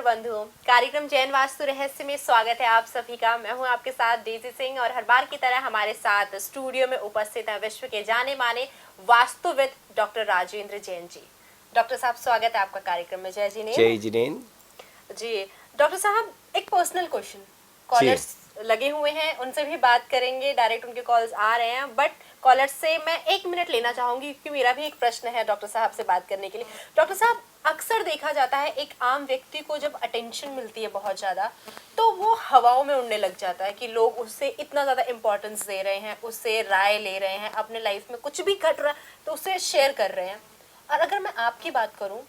बंधुओं, कार्यक्रम जैन वास्तु रहस्य में स्वागत है आप सभी का। मैं हूं आपके साथ डेजी सिंह और हर बार की तरह हमारे साथ स्टूडियो में उपस्थित है विश्व के जाने माने वास्तुविद डॉक्टर राजेंद्र जैन जी। डॉक्टर साहब, स्वागत है आपका कार्यक्रम में। जय जिनेन्द्र। जय जिनेन्द्र जी डॉक्टर साहब, एक पर्सनल क्वेश्चन। कॉलर्स लगे हुए हैं, उनसे भी बात करेंगे, डायरेक्ट उनके कॉल्स आ रहे हैं, बट कॉलर्स से मैं 1 मिनट लेना चाहूंगी क्योंकि मेरा भी एक प्रश्न है डॉक्टर साहब से बात करने के लिए। डॉक्टर साहब, अक्सर देखा जाता है एक आम व्यक्ति को जब अटेंशन मिलती है बहुत ज़्यादा, तो वो हवाओं में उड़ने लग जाता है कि लोग उससे इतना ज़्यादा इंपॉर्टेंस दे रहे हैं, उससे राय ले रहे हैं, अपने लाइफ में कुछ भी घट रहा है तो उससे शेयर कर रहे हैं। और अगर मैं आपकी बात करूँ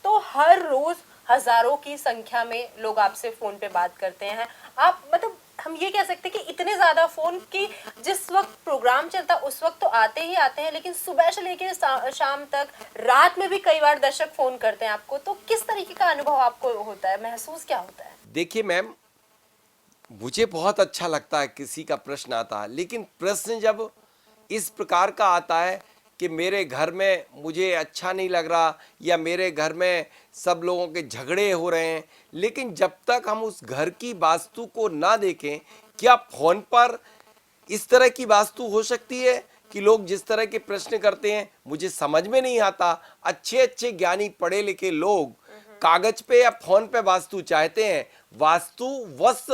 तो हर रोज़ हज़ारों की संख्या में लोग आपसे फ़ोन पे बात करते हैं। आप मतलब हम ये कह सकते हैं कि इतने ज़्यादा फ़ोन की जिस वक्त प्रोग्राम चलता है उस वक्त तो आते ही आते हैं, लेकिन सुबह से लेकर शाम तक, रात में भी कई बार दर्शक फ़ोन करते हैं आपको। तो किस तरीके का अनुभव आपको होता है, महसूस क्या होता है? देखिए मैम, मुझे बहुत अच्छा लगता है किसी का प्रश्न आता है, लेकिन प्रश्न जब इस प्रकार का आता है कि मेरे घर में मुझे अच्छा नहीं लग रहा या मेरे घर में सब लोगों के झगड़े हो रहे हैं, लेकिन जब तक हम उस घर की वास्तु को ना देखें, क्या फोन पर इस तरह की वास्तु हो सकती है कि लोग जिस तरह के प्रश्न करते हैं मुझे समझ में नहीं आता। अच्छे अच्छे ज्ञानी पढ़े लिखे लोग कागज पे या फोन पे वास्तु चाहते हैं। वास्तु वस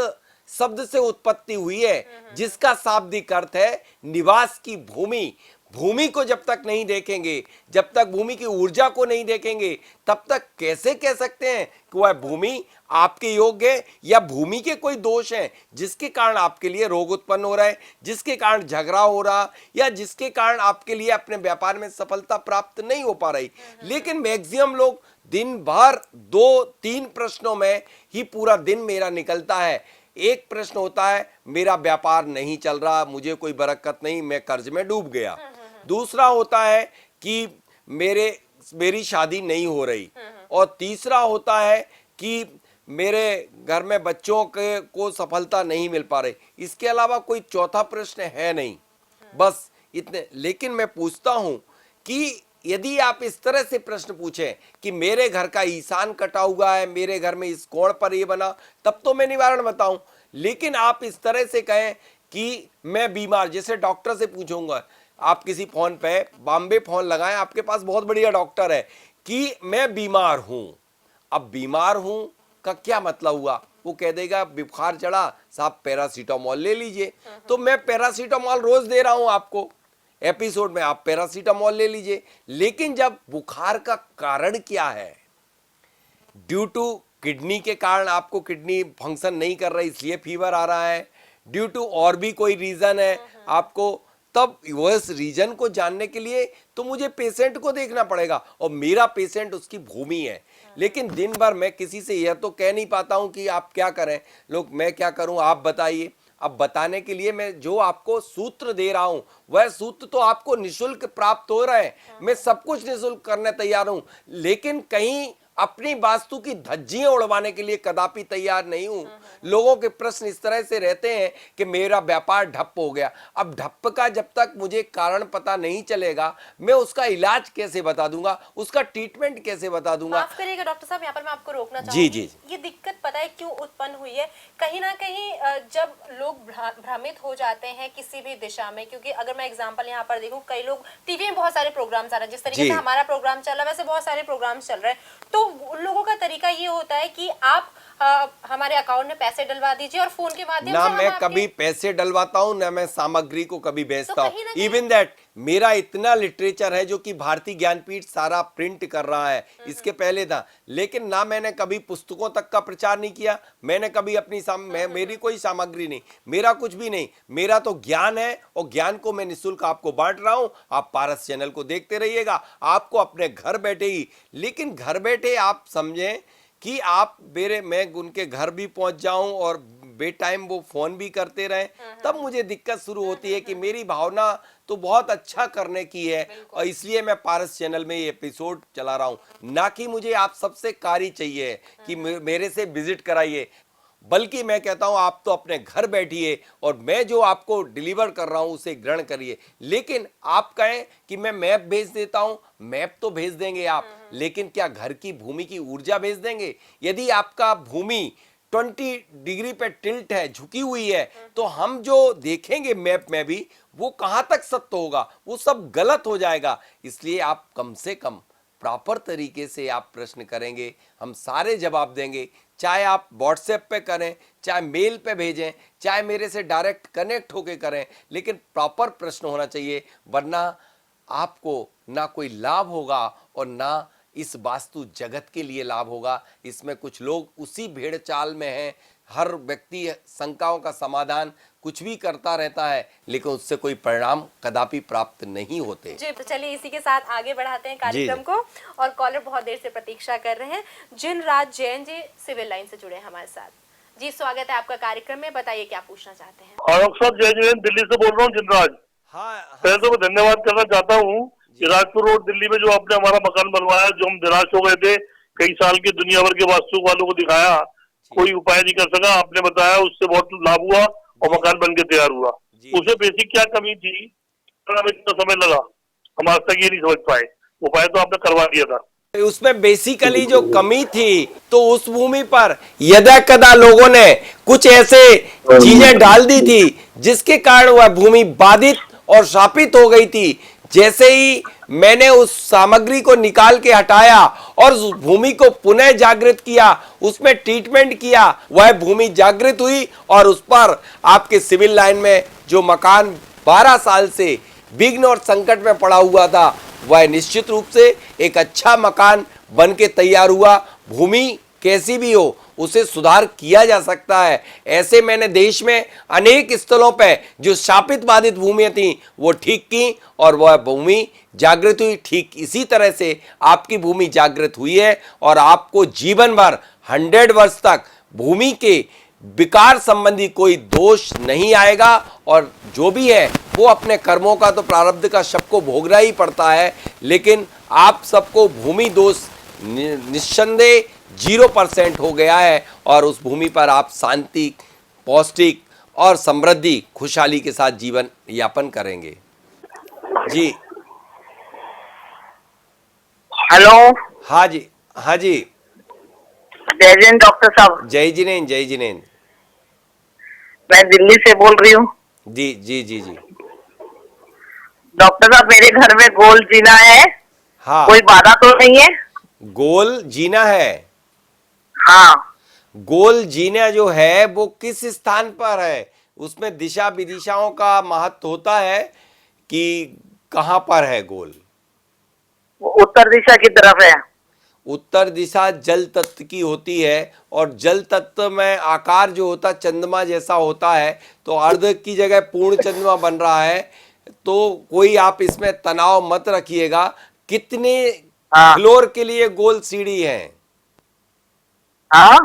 शब्द से उत्पत्ति हुई है, जिसका शाब्दिक अर्थ है निवास की भूमि। भूमि को जब तक नहीं देखेंगे, जब तक भूमि की ऊर्जा को नहीं देखेंगे, तब तक कैसे कह सकते हैं कि वह भूमि आपके योग्य है या भूमि के कोई दोष है जिसके कारण आपके लिए रोग उत्पन्न हो रहा है, जिसके कारण झगड़ा हो रहा, या जिसके कारण आपके लिए अपने व्यापार में सफलता प्राप्त नहीं हो पा रही। लेकिन मैक्सिमम लोग दिन भर 2-3 प्रश्नों में ही पूरा दिन मेरा निकलता है। एक प्रश्न होता है मेरा व्यापार नहीं चल रहा, मुझे कोई बरकत नहीं, मैं कर्ज में डूब गया। दूसरा होता है कि मेरी शादी नहीं हो रही, और तीसरा होता है कि मेरे घर में बच्चों को सफलता नहीं मिल पा रही। इसके अलावा कोई चौथा प्रश्न है नहीं, बस इतने। लेकिन मैं पूछता हूं कि यदि आप इस तरह से प्रश्न पूछें कि मेरे घर का ईशान कटा हुआ है, मेरे घर में इस कोण पर ये बना, तब तो मैं निवारण बताऊं। लेकिन आप इस तरह से कहें कि मैं बीमार, जैसे डॉक्टर से पूछूंगा, आप किसी फोन पे बॉम्बे फोन लगाएं, आपके पास बहुत बढ़िया डॉक्टर है, कि मैं बीमार हूं। अब बीमार हूं का क्या मतलब हुआ? वो कह देगा बुखार चढ़ा साहब, पैरासीटामोल ले लीजिए। तो मैं पैरासीटामोल रोज दे रहा हूं आपको, एपिसोड में आप पैरासीटामोल ले लीजिए। लेकिन जब बुखार का कारण क्या है, ड्यू टू किडनी के कारण आपको किडनी फंक्शन नहीं कर रही इसलिए फीवर आ रहा है, ड्यू टू और भी कोई रीजन है आपको, तब उस रीजन को जानने के लिए तो मुझे पेशेंट को देखना पड़ेगा, और मेरा पेशेंट उसकी भूमि है। लेकिन दिन भर मैं किसी से यह तो कह नहीं पाता हूं कि आप क्या करें, लोग मैं क्या करूं आप बताइए। अब बताने के लिए मैं जो आपको सूत्र दे रहा हूं, वह सूत्र तो आपको निशुल्क प्राप्त हो रहा है, मैं सब कुछ निशुल्क करने तैयार हूं, लेकिन कहीं अपनी वास्तु की धज्जियां उड़वाने के लिए कदापि तैयार नहीं हूं। लोगों के प्रश्न इस तरह से रहते हैं कि मेरा व्यापार ठप हो गया। अब ठप का जब तक मुझे कारण पता नहीं चलेगा, मैं उसका इलाज कैसे बता दूंगा, उसका ट्रीटमेंट कैसे बता दूंगा? माफ करिएगा डॉक्टर साहब, यहाँ पर मैं आपको रोकना जी चाहूंगी। जी। ये दिक्कत पता है क्यों उत्पन्न हुई है? कहीं ना कहीं जब लोग भ्रमित हो जाते हैं किसी भी दिशा में, क्योंकि अगर मैं एग्जांपल यहाँ पर देखूं, कई लोग टीवी में बहुत सारे प्रोग्राम्स आ रहे हैं, जिस तरीके से हमारा प्रोग्राम चल रहा है वैसे बहुत सारे प्रोग्राम्स चल रहे हैं, तो उन लोगों का तरीका ये होता है कि आप हमारे अकाउंट में पैसे डलवा दीजिए और फोन के माध्यम ना से मैं कभी पैसे डलवाता हूं, ना मैं सामग्री को कभी बेचता हूं। इवन दैट मेरा इतना लिटरेचर है जो कि भारतीय ज्ञानपीठ सारा प्रिंट कर रहा है, इसके पहले था, लेकिन ना मैंने कभी पुस्तकों तक का प्रचार नहीं किया, मैंने कभी अपनी मेरी कोई सामग्री नहीं, मेरा कुछ भी नहीं। मेरा तो ज्ञान है और ज्ञान को मैं निःशुल्क आपको बांट रहा हूं। आप पारस चैनल को देखते रहिएगा, आपको अपने घर बैठे ही, लेकिन घर बैठे आप समझें कि आप मैं उनके घर भी पहुंच जाऊं और बेटाइम वो फोन भी करते रहे, तब मुझे दिक्कत शुरू होती है कि मेरी भावना तो बहुत अच्छा करने की है, और इसलिए मैं पारस चैनल में ये एपिसोड चला रहा हूं, ना कि मुझे आप सबसे कार्य चाहिए कि मेरे से विजिट कराइए। बल्कि मैं कहता हूं आप तो अपने घर बैठिए और मैं जो आपको डिलीवर कर रहा हूं उसे ग्रहण करिए। लेकिन आप कहें कि मैं मैप भेज देता हूं, मैप तो भेज देंगे आप, लेकिन क्या घर की भूमि की ऊर्जा भेज देंगे? यदि आपका भूमि 20 डिग्री पे टिल्ट है, झुकी हुई है, तो हम जो देखेंगे मैप में भी वो कहां तक सत्य होगा? वो सब गलत हो जाएगा। इसलिए आप कम से कम प्रॉपर तरीके से आप प्रश्न करेंगे, हम सारे जवाब देंगे। चाहे आप व्हाट्सएप पे करें, चाहे मेल पे भेजें, चाहे मेरे से डायरेक्ट कनेक्ट होके करें, लेकिन प्रॉपर प्रश्न होना चाहिए, वरना आपको ना कोई लाभ होगा और ना इस वास्तु जगत के लिए लाभ होगा। इसमें कुछ लोग उसी भेड़ चाल में हैं, हर व्यक्ति शंकाओं का समाधान कुछ भी करता रहता है, लेकिन उससे कोई परिणाम कदापि प्राप्त नहीं होते। जी, तो चलिए इसी के साथ आगे बढ़ाते हैं कार्यक्रम को। और कॉलर बहुत देर से प्रतीक्षा कर रहे हैं, जिनराज जैन जी सिविल लाइन से जुड़े हैं हमारे साथ। जी, स्वागत है आपका कार्यक्रम में, बताइए क्या पूछना चाहते हैं। आलोक साहब, जय जैन, दिल्ली से बोल रहा हूँ, जिनराज। हाँ, पहले तो मैं धन्यवाद करना चाहता हूँ कि राजपुर रोड दिल्ली में जो आपने हमारा मकान बनवाया, जो हम निराश हो गए थे, कई साल की दुनिया भर के वास्तु वालों को दिखाया, कोई उपाय नहीं कर सका, आपने बताया, उससे बहुत लाभ हुआ और मकान बन के तैयार हुआ। उसे बेसिक क्या कमी थी, हमें इतना समय लगा, हम आज तक ये नहीं समझ पाए। उपाय तो आपने करवा दिया था। उसमें बेसिकली जो कमी थी, तो उस भूमि पर यदा कदा लोगों ने कुछ ऐसे चीजें डाल दी थी जिसके कारण वह भूमि बाधित और शापित हो गई थी। जैसे ही मैंने उस सामग्री को निकाल के हटाया और उस भूमि को पुनः जागृत किया, उसमें ट्रीटमेंट किया, वह भूमि जागृत हुई और उस पर आपके सिविल लाइन में जो मकान 12 साल से विघ्न और संकट में पड़ा हुआ था, वह निश्चित रूप से एक अच्छा मकान बन के तैयार हुआ। भूमि कैसी भी हो, उसे सुधार किया जा सकता है। ऐसे मैंने देश में अनेक स्थलों पे जो शापित बाधित भूमियां थी वो ठीक की और वह भूमि जागृत हुई। ठीक इसी तरह से आपकी भूमि जागृत हुई है और आपको जीवन भर 100 वर्ष तक भूमि के विकार संबंधी कोई दोष नहीं आएगा। और जो भी है वो अपने कर्मों का तो प्रारब्ध का सबको भोगना ही पड़ता है, लेकिन आप सबको भूमि दोष निस्संदेह 0% हो गया है और उस भूमि पर आप शांति, पौष्टिक और समृद्धि, खुशहाली के साथ जीवन यापन करेंगे। जी हेलो। हाँ जी, हाँ जी, जय जैन डॉक्टर साहब। जय जिनेन, जय जिनेन। मैं दिल्ली से बोल रही हूँ। जी जी जी जी। डॉक्टर साहब, मेरे घर में गोल जीना है। हाँ, कोई बाधा तो नहीं है? गोल जीना है। हाँ। गोल जीना जो है वो किस स्थान पर है, उसमें दिशा विदिशाओं का महत्व होता है कि कहां पर है गोल? वो उत्तर दिशा की तरफ है। उत्तर दिशा जल तत्व की होती है और जल तत्व में आकार जो होता है चंद्रमा जैसा होता है, तो अर्ध की जगह पूर्ण चंद्रमा बन रहा है। तो कोई आप इसमें तनाव मत रखिएगा। कितने फ्लोर के लिए गोल सीढ़ी है? हाँ,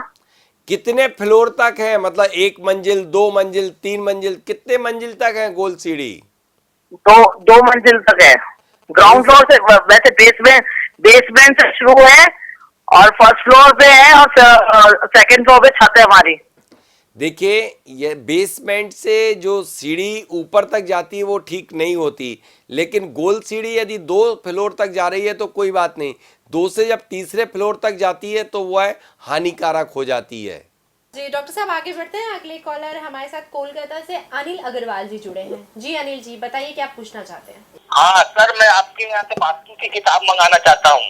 कितने फ्लोर तक है, मतलब 1 मंजिल, 2 मंजिल, 3 मंजिल, कितने मंजिल तक है गोल सीढ़ी? दो मंजिल तक है। ग्राउंड फ्लोर से, वैसे बेसमेंट से शुरू है और फर्स्ट फ्लोर पे है और सेकंड फ्लोर पे छत है हमारी। देखिए, ये बेसमेंट से जो सीढ़ी ऊपर तक जाती है वो ठीक नहीं होती, लेकिन गोल सीढ़ी यदि 2 फ्लोर तक जा रही है तो कोई बात नहीं। 2 से जब तीसरे फ्लोर तक जाती है तो वह हानिकारक हो जाती है। जी डॉक्टर साहब, आगे बढ़ते हैं। अगले कॉलर हमारे साथ कोलकाता से अनिल अग्रवाल जी जुड़े हैं। जी अनिल जी, बताइए क्या पूछना चाहते हैं। हाँ सर, मैं आपके यहाँ से वास्तु की किताब मंगाना चाहता हूँ।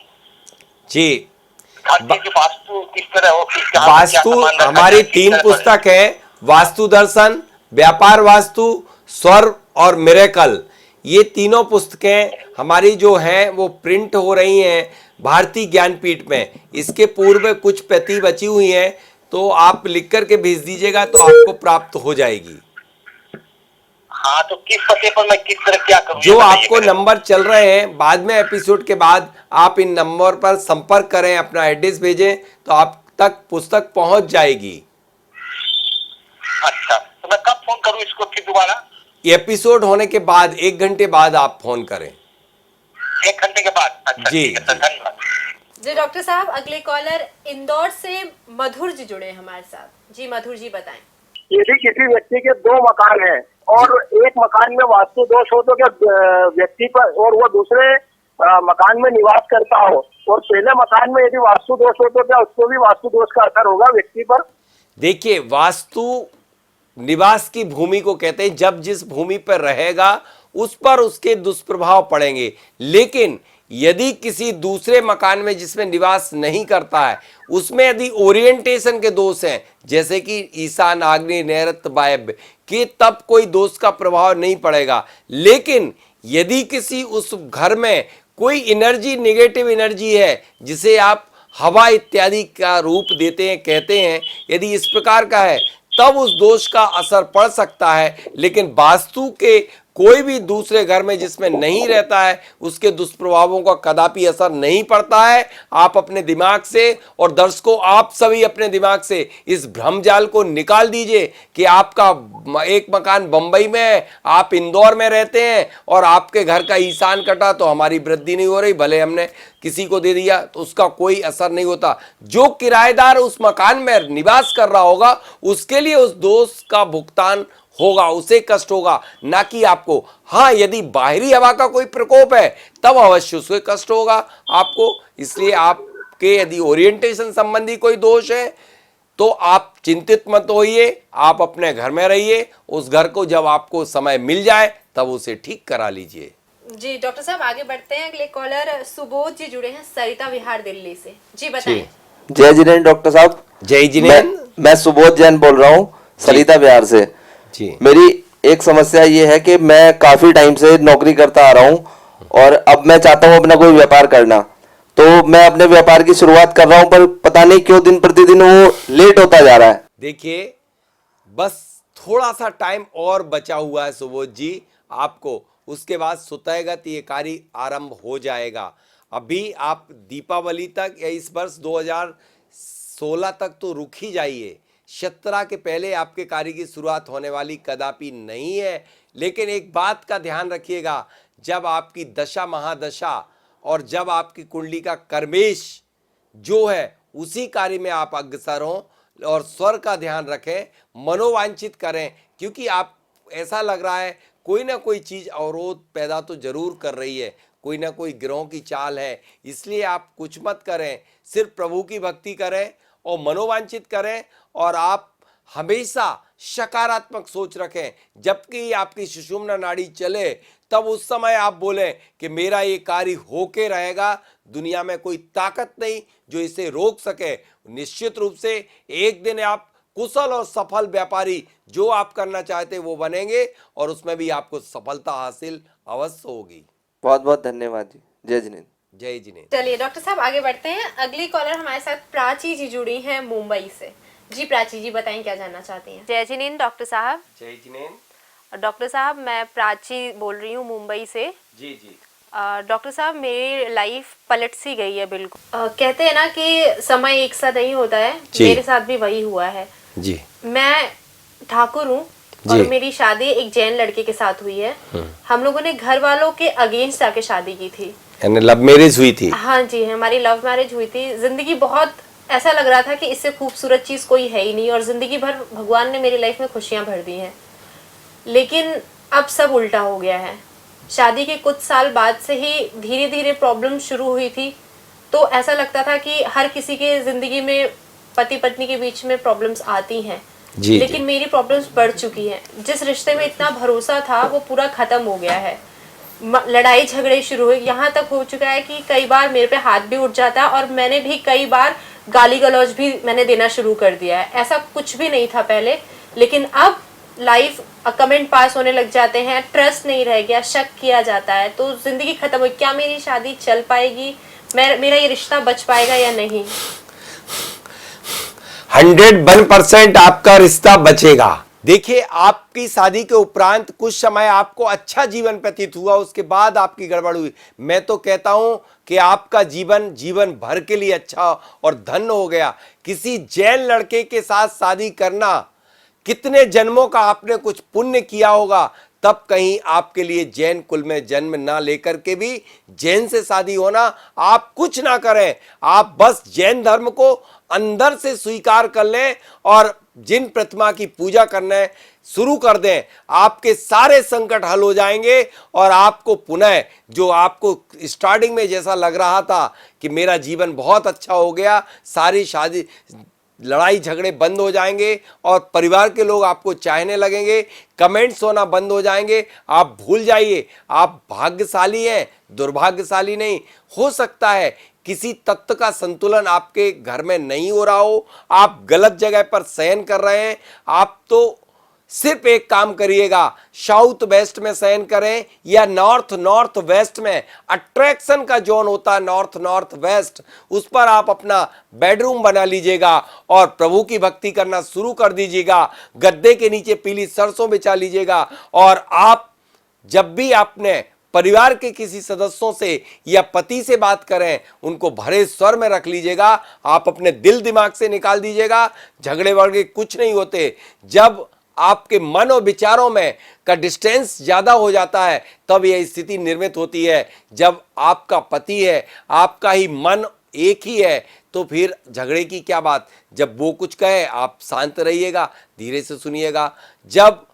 जी, वास्तु किस तरह हो, वास्तु हमारी 3 पुस्तक है, वास्तु दर्शन, व्यापार वास्तु, स्वर्ग और मिरेकल। ये तीनों पुस्तकें हमारी जो हैं वो प्रिंट हो रही हैं भारतीय ज्ञानपीठ में। इसके पूर्व कुछ प्रति बची हुई हैं, तो आप लिख करके भेज दीजिएगा तो आपको प्राप्त हो जाएगी। हाँ, तो किस पते पर मैं किस तरह क्या करूँ? जो आपको नंबर चल रहे हैं, बाद में एपिसोड के बाद आप इन नंबर पर संपर्क करें, अपना एड्रेस भेजें तो आप तक पुस्तक पहुंच जाएगी। अच्छा, तो मैं कब फोन करूँ इसको फिर दोबारा? एपिसोड होने के बाद 1 घंटे बाद आप फोन करें। 1 घंटे के बाद? अच्छा, जी, ठीक है सर, धन्यवाद। जी डॉक्टर साहब, अगले कॉलर इंदौर से मधुर जी जुड़े हैं हमारे साथ। जी मधुर जी बताएं। यदि किसी व्यक्ति के 2 मकान हैं और एक मकान में वास्तु दोष हो तो क्या व्यक्ति पर, और वो दूसरे मकान में निवास करता हो और पहले मकान में यदि वास्तु दोष हो तो क्या उसको भी वास्तु दोष का असर होगा व्यक्ति पर? देखिए, वास्तु निवास की भूमि को कहते हैं। जब जिस भूमि पर रहेगा उस पर उसके दुष्प्रभाव पड़ेंगे, लेकिन यदि किसी दूसरे मकान में जिसमें निवास नहीं करता है उसमें यदि ओरिएंटेशन के दोष हैं, जैसे कि ईशान, आग्नेय, नैऋत्य, वायव्य के, तब कोई दोष का प्रभाव नहीं पड़ेगा। लेकिन यदि किसी उस घर में कोई एनर्जी, नेगेटिव एनर्जी है जिसे आप हवा इत्यादि का रूप देते हैं, कहते हैं, यदि इस प्रकार का है तब उस दोष का असर पड़ सकता है। लेकिन वास्तु के कोई भी दूसरे घर में जिसमें नहीं रहता है उसके दुष्प्रभावों का कदापि असर नहीं पड़ता है। आप अपने दिमाग से, और दर्शकों आप सभी अपने दिमाग से इस भ्रमजाल को निकाल दीजिए कि आपका एक मकान बंबई में है, आप इंदौर में रहते हैं और आपके घर का ईशान कटा तो हमारी वृद्धि नहीं हो रही, भले हमने किसी को दे दिया तो उसका कोई असर नहीं होता। जो किराएदार उस मकान में निवास कर रहा होगा उसके लिए उस दोष का भुगतान होगा, उसे कष्ट होगा, ना कि आपको। हाँ, यदि बाहरी हवा का कोई प्रकोप है तब अवश्य उससे कष्ट होगा आपको। इसलिए आपके यदि ओरिएंटेशन संबंधी कोई दोष है तो आप चिंतित मत होइए, आप अपने घर में रहिए। उस घर को जब आपको समय मिल जाए तब उसे ठीक करा लीजिए। जी डॉक्टर साहब आगे बढ़ते हैं। अगले कॉलर सुबोध जी जुड़े हैं सरिता विहार दिल्ली से। जी बताएं। जय जिनेन्द्र डॉक्टर साहब। जय जिनेन्द्र। मैं सुबोध जैन बोल रहा हूँ सरिता विहार से। जी। मेरी एक समस्या ये है कि मैं काफी टाइम से नौकरी करता आ रहा हूँ और अब मैं चाहता हूँ अपना कोई व्यापार करना, तो मैं अपने व्यापार की शुरुआत कर रहा हूँ पर पता नहीं क्यों दिन प्रतिदिन वो लेट होता जा रहा है। देखिए, बस थोड़ा सा टाइम और बचा हुआ है सुबोध जी आपको, उसके बाद स्वतःगत ये कार्य आरंभ हो जाएगा। अभी आप दीपावली तक या इस वर्ष 2016 तक तो रुक ही जाइए। 17 के पहले आपके कार्य की शुरुआत होने वाली कदापि नहीं है। लेकिन एक बात का ध्यान रखिएगा, जब आपकी दशा महादशा और जब आपकी कुंडली का कर्मेश जो है उसी कार्य में आप अग्रसर हों और स्वर का ध्यान रखें, मनोवांछित करें, क्योंकि आप ऐसा लग रहा है कोई ना कोई चीज अवरोध पैदा तो जरूर कर रही है, कोई ना कोई ग्रहों की चाल है। इसलिए आप कुछ मत करें, सिर्फ प्रभु की भक्ति करें और मनोवांछित करें, और आप हमेशा सकारात्मक सोच रखें। जबकि आपकी सुषुम्ना नाड़ी चले तब उस समय आप बोलें कि मेरा ये कार्य होके रहेगा, दुनिया में कोई ताकत नहीं जो इसे रोक सके। निश्चित रूप से एक दिन आप कुशल और सफल व्यापारी जो आप करना चाहते वो बनेंगे और उसमें भी आपको सफलता हासिल अवश्य होगी। बहुत बहुत धन्यवाद जी। जय जिनेन्द्र। जय जिनेन्द्र। चलिए डॉक्टर साहब आगे बढ़ते हैं। अगली कॉलर हमारे साथ प्राची जी जुड़ी हैं मुंबई से। जी प्राची जी बताएं क्या जानना चाहती हैं। जय जिनेन्द्र डॉक्टर साहब। जय जिनेन्द्र। डॉक्टर साहब मैं प्राची बोल रही हूँ मुंबई से। जी जी। डॉक्टर साहब मेरी लाइफ पलट सी गई है बिल्कुल। कहते हैं ना कि समय एक सा नहीं होता है, मेरे साथ भी वही हुआ है जी। मैं ठाकुर हूँ और मेरी शादी एक जैन लड़के के साथ हुई है। हम लोगों ने घर वालों के अगेंस्ट आके शादी की थी, यानी लव मैरिज हुई थी। हाँ जी, हमारी लव मैरिज हुई थी। जिंदगी बहुत ऐसा लग रहा था कि इससे खूबसूरत चीज कोई है ही नहीं, और जिंदगी भर भगवान ने मेरी लाइफ में खुशियां भर दी हैं। लेकिन अब सब उल्टा हो गया है। शादी के कुछ साल बाद से ही धीरे धीरे प्रॉब्लम शुरू हुई थी। तो ऐसा लगता था कि हर किसी के जिंदगी में पति पत्नी के बीच में प्रॉब्लम्स आती हैं, लेकिन मेरी प्रॉब्लम्स बढ़ चुकी हैं। जिस रिश्ते में इतना भरोसा था वो पूरा खत्म हो गया है। लड़ाई झगड़े शुरू हुए, यहाँ तक हो चुका है कि कई बार मेरे पे हाथ भी उठ जाता है और मैंने भी कई बार गाली गलौज भी मैंने देना शुरू कर दिया है। ऐसा कुछ भी नहीं था पहले, लेकिन अब लाइफ कमेंट पास होने लग जाते हैं, ट्रस्ट नहीं रह गया, शक किया जाता है, तो जिंदगी खत्म हुई। क्या मेरी शादी चल पाएगी, मेरा ये रिश्ता बच पाएगा या नहीं? 101% आपका रिश्ता बचेगा। देखिए, आपकी शादी के उपरांत कुछ समय आपको अच्छा जीवन व्यतीत हुआ, उसके बाद आपकी गड़बड़ हुई। मैं तो कहता हूं कि आपका जीवन भर के लिए अच्छा और धन्य हो गया। किसी जैन लड़के के साथ शादी करना, कितने जन्मों का आपने कुछ पुण्य किया होगा, तब कहीं आपके लिए जैन कुल में जन्म ना लेकर के भी जैन से शादी होना, आप कुछ ना करें, आप बस जैन धर्म को अंदर से स्वीकार कर लें और जिन प्रतिमा की पूजा करने शुरू कर दें, आपके सारे संकट हल हो जाएंगे और आपको पुनः जो आपको स्टार्टिंग में जैसा लग रहा था कि मेरा जीवन बहुत अच्छा हो गया, सारी शादी लड़ाई झगड़े बंद हो जाएंगे और परिवार के लोग आपको चाहने लगेंगे, कमेंट्स होना बंद हो जाएंगे। आप भूल जाइए, आप भाग्यशाली हैं, दुर्भाग्यशाली नहीं। हो सकता है किसी तत्व का संतुलन आपके घर में नहीं हो रहा हो, आप गलत जगह पर शयन कर रहे हैं। आप तो सिर्फ एक काम करिएगा, साउथ वेस्ट में शयन करें या नॉर्थ नॉर्थ वेस्ट में। अट्रैक्शन का जोन होता है नॉर्थ नॉर्थ वेस्ट, उस पर आप अपना बेडरूम बना लीजिएगा और प्रभु की भक्ति करना शुरू कर दीजिएगा। गद्दे के नीचे पीली सरसों बिछा लीजिएगा और आप जब भी आपने परिवार के किसी सदस्यों से या पति से बात करें, उनको भरे स्वर में रख लीजिएगा। आप अपने दिल दिमाग से निकाल दीजिएगा। झगड़े वगड़े कुछ नहीं होते। जब आपके मन और विचारों में का डिस्टेंस ज्यादा हो जाता है तब यह स्थिति निर्मित होती है। जब आपका पति है, आपका ही मन एक ही है, तो फिर झगड़े की क्या बात। जब वो कुछ कहे आप शांत रहिएगा, धीरे से सुनिएगा। जब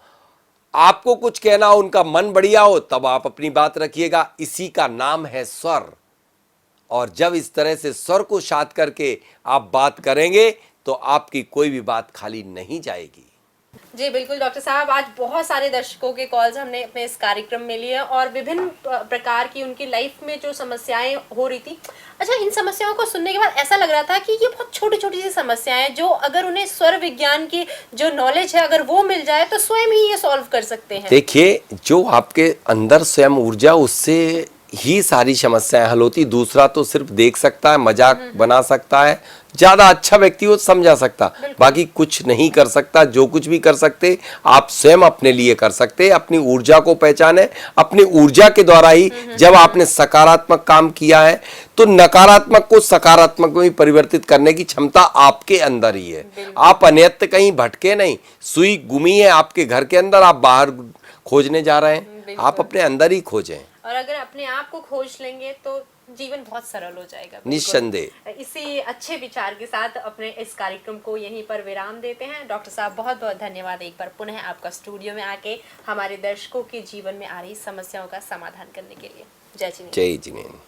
आपको कुछ कहना हो, उनका मन बढ़िया हो, तब आप अपनी बात रखिएगा। इसी का नाम है स्वर। और जब इस तरह से स्वर को साथ करके आप बात करेंगे तो आपकी कोई भी बात खाली नहीं जाएगी। जी बिल्कुल डॉक्टर साहब, आज बहुत सारे दर्शकों के कॉल्स हमने अपने इस कार्यक्रम में लिए और विभिन्न प्रकार की उनकी लाइफ में जो समस्याएं हो रही थी। अच्छा, इन समस्याओं को सुनने के बाद ऐसा लग रहा था कि ये बहुत छोटी छोटी सी समस्याएं हैं जो अगर उन्हें स्वर विज्ञान की जो नॉलेज है अगर वो मिल जाए तो स्वयं ही ये सॉल्व कर सकते हैं। देखिए, जो आपके अंदर स्वयं ऊर्जा, उससे ही सारी समस्याएं हल होती। दूसरा तो सिर्फ देख सकता है, मजाक बना सकता है, ज्यादा अच्छा व्यक्ति हो समझा सकता, बाकी कुछ नहीं कर सकता। जो कुछ भी कर सकते आप स्वयं अपने लिए कर सकते। अपनी ऊर्जा को पहचाने, अपनी ऊर्जा के द्वारा ही जब आपने सकारात्मक काम किया है तो नकारात्मक को सकारात्मक में परिवर्तित करने की क्षमता आपके अंदर ही है। आप अन्यत्र कहीं भटके नहीं। सुई गुमी है आपके घर के अंदर, आप बाहर खोजने जा रहे हैं, आप अपने अंदर ही खोजें। और अगर अपने आप को खोज लेंगे तो जीवन बहुत सरल हो जाएगा। निस्संदेह। इसी अच्छे विचार के साथ अपने इस कार्यक्रम को यहीं पर विराम देते हैं। डॉक्टर साहब, बहुत बहुत धन्यवाद एक बार पुनः आपका स्टूडियो में आके हमारे दर्शकों के जीवन में आ रही समस्याओं का समाधान करने के लिए। जय जिनेन्द्र। जय जिनेन्द्र।